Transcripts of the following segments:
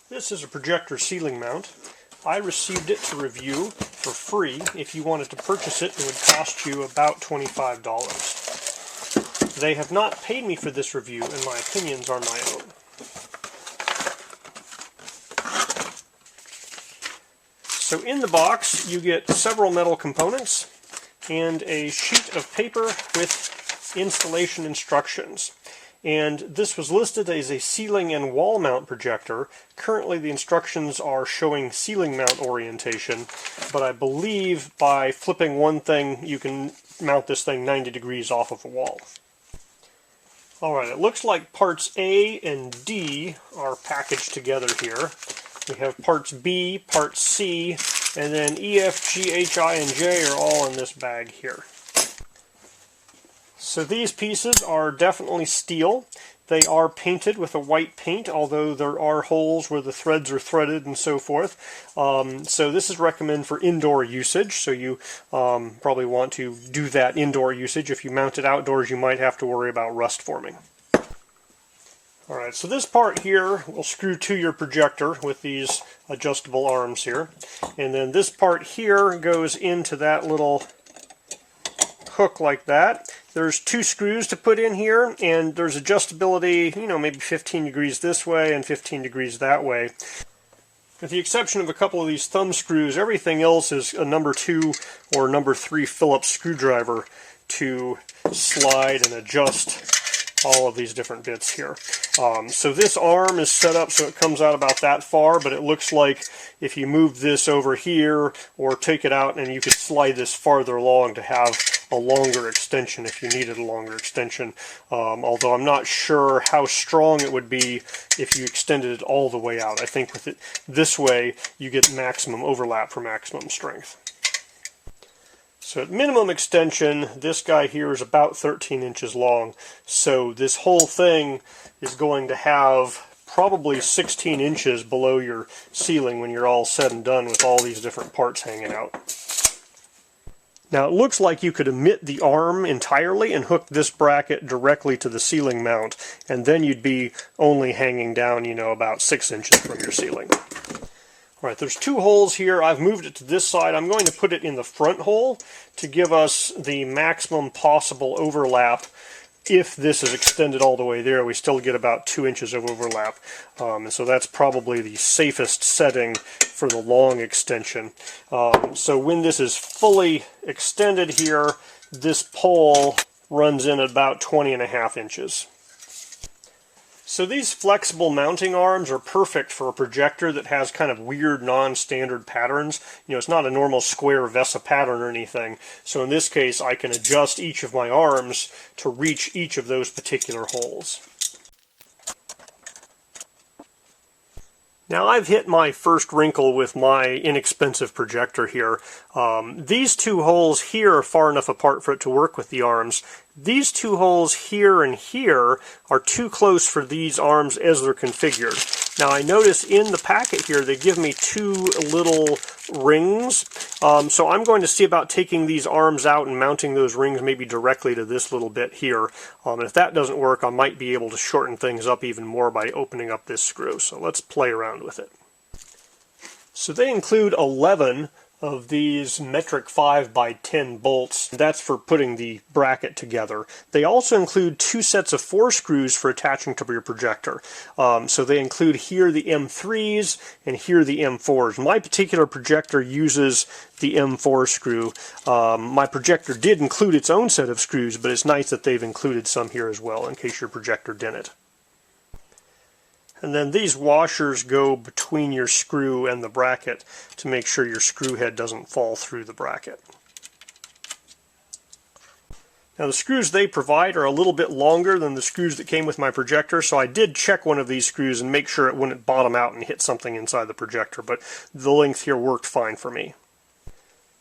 This is a projector ceiling mount. I received it to review for free. If you wanted to purchase it, it would cost you about $25. They have not paid me for this review, and my opinions are my own. So in the box, you get several metal components and a sheet of paper with installation instructions. And this was listed as a ceiling and wall mount projector. Currently the instructions are showing ceiling mount orientation, but I believe by flipping one thing you can mount this thing 90 degrees off of a wall. Alright, it looks like parts A and D are packaged together here. We have parts B, parts C, and then E, F, G, H, I, and J are all in this bag here. So these pieces are definitely steel. They are painted with a white paint, although there are holes where the threads are threaded and so forth. So this is recommended for indoor usage, so you probably want to do that indoor usage. If you mount it outdoors, you might have to worry about rust forming. Alright, so this part here will screw to your projector with these adjustable arms here. And then this part here goes into that little hook like that. There's two screws to put in here, and there's adjustability, maybe 15 degrees this way and 15 degrees that way. With the exception of a couple of these thumb screws, everything else is a number 2 or number 3 Phillips screwdriver to slide and adjust all of these different bits here. So this arm is set up so it comes out about that far, but it looks like if you move this over here or take it out, and you could slide this farther along to have a longer extension if you needed a longer extension, although I'm not sure how strong it would be if you extended it all the way out. I think with it this way you get maximum overlap for maximum strength. So at minimum extension, this guy here is about 13 inches long, so this whole thing is going to have probably 16 inches below your ceiling when you're all said and done with all these different parts hanging out. Now it looks like you could omit the arm entirely and hook this bracket directly to the ceiling mount, and then you'd be only hanging down, about 6 inches from your ceiling. Alright, there's two holes here. I've moved it to this side. I'm going to put it in the front hole to give us the maximum possible overlap. If this is extended all the way there, we still get about 2 inches of overlap. And so that's probably the safest setting for the long extension. So when this is fully extended here, this pole runs in at about 20.5 inches. So these flexible mounting arms are perfect for a projector that has kind of weird non-standard patterns. It's not a normal square VESA pattern or anything. So in this case, I can adjust each of my arms to reach each of those particular holes. Now I've hit my first wrinkle with my inexpensive projector here. These two holes here are far enough apart for it to work with the arms. These two holes here and here are too close for these arms as they're configured. Now I notice in the packet here they give me two little rings, so I'm going to see about taking these arms out and mounting those rings maybe directly to this little bit here. And if that doesn't work, I might be able to shorten things up even more by opening up this screw. So let's play around with it. So they include 11 of these metric 5x10 bolts. That's for putting the bracket together. They also include 2 sets of 4 screws for attaching to your projector. So they include here the M3s and here the M4s. My particular projector uses the M4 screw. My projector did include its own set of screws, but it's nice that they've included some here as well in case your projector didn't. And then these washers go between your screw and the bracket to make sure your screw head doesn't fall through the bracket. Now the screws they provide are a little bit longer than the screws that came with my projector, so I did check one of these screws and make sure it wouldn't bottom out and hit something inside the projector, but the length here worked fine for me.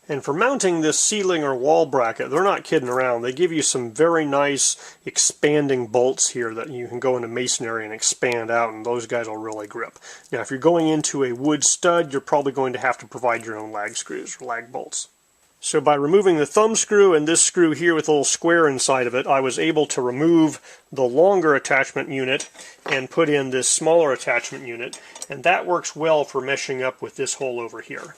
And for mounting this ceiling or wall bracket, they're not kidding around. They give you some very nice expanding bolts here that you can go into masonry and expand out, and those guys will really grip. Now if you're going into a wood stud, you're probably going to have to provide your own lag screws or lag bolts. So by removing the thumb screw and this screw here with a little square inside of it, I was able to remove the longer attachment unit and put in this smaller attachment unit, and that works well for meshing up with this hole over here.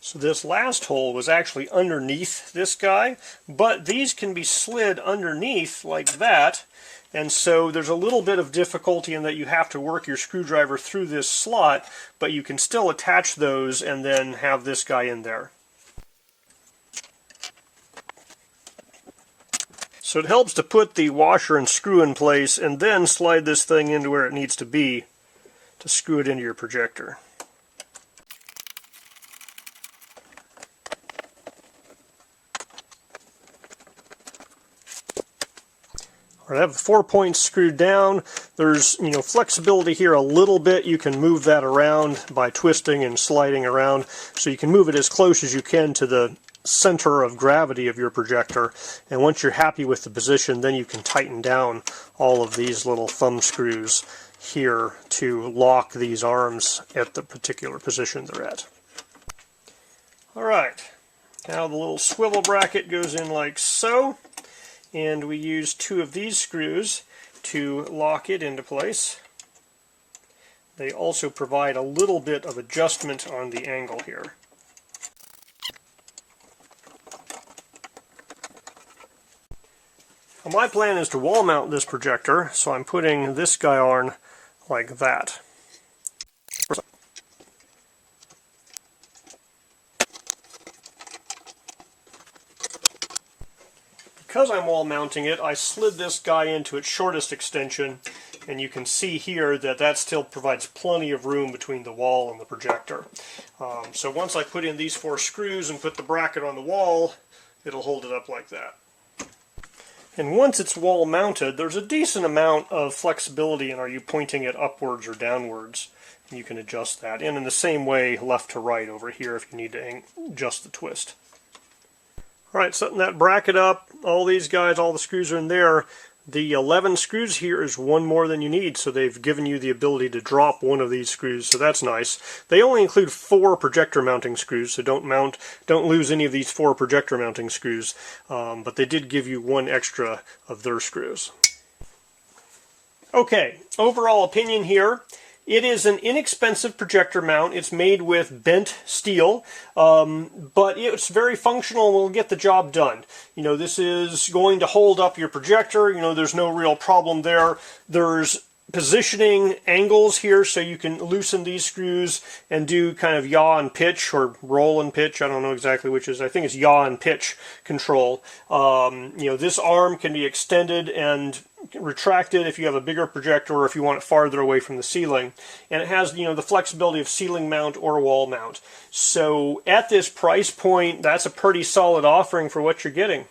So this last hole was actually underneath this guy, but these can be slid underneath like that, and so there's a little bit of difficulty in that you have to work your screwdriver through this slot, but you can still attach those and then have this guy in there. So it helps to put the washer and screw in place and then slide this thing into where it needs to be to screw it into your projector. I have the 4 points screwed down. There's, flexibility here a little bit. You can move that around by twisting and sliding around. So you can move it as close as you can to the center of gravity of your projector. And once you're happy with the position, then you can tighten down all of these little thumb screws here to lock these arms at the particular position they're at. Alright, now the little swivel bracket goes in like so. And we use 2 of these screws to lock it into place. They also provide a little bit of adjustment on the angle here. Well, my plan is to wall mount this projector, so I'm putting this guy on like that. Because I'm wall mounting it, I slid this guy into its shortest extension, and you can see here that that still provides plenty of room between the wall and the projector. So once I put in these 4 screws and put the bracket on the wall, it'll hold it up like that. And once it's wall mounted, there's a decent amount of flexibility in are you pointing it upwards or downwards. You can adjust that, and in the same way left to right over here if you need to adjust the twist. Alright, setting that bracket up, all these guys, all the screws are in there. The 11 screws here is 1 more than you need, so they've given you the ability to drop 1 of these screws, so that's nice. They only include 4 projector mounting screws, so don't lose any of these 4 projector mounting screws, but they did give you 1 extra of their screws. Okay, overall opinion here. It is an inexpensive projector mount. It's made with bent steel, but it's very functional and will get the job done. This is going to hold up your projector. There's no real problem there. There's positioning angles here, so you can loosen these screws and do kind of yaw and pitch, or roll and pitch. I don't know exactly which is. I think it's yaw and pitch control. This arm can be extended and retracted if you have a bigger projector or if you want it farther away from the ceiling. And it has, the flexibility of ceiling mount or wall mount. So at this price point, that's a pretty solid offering for what you're getting.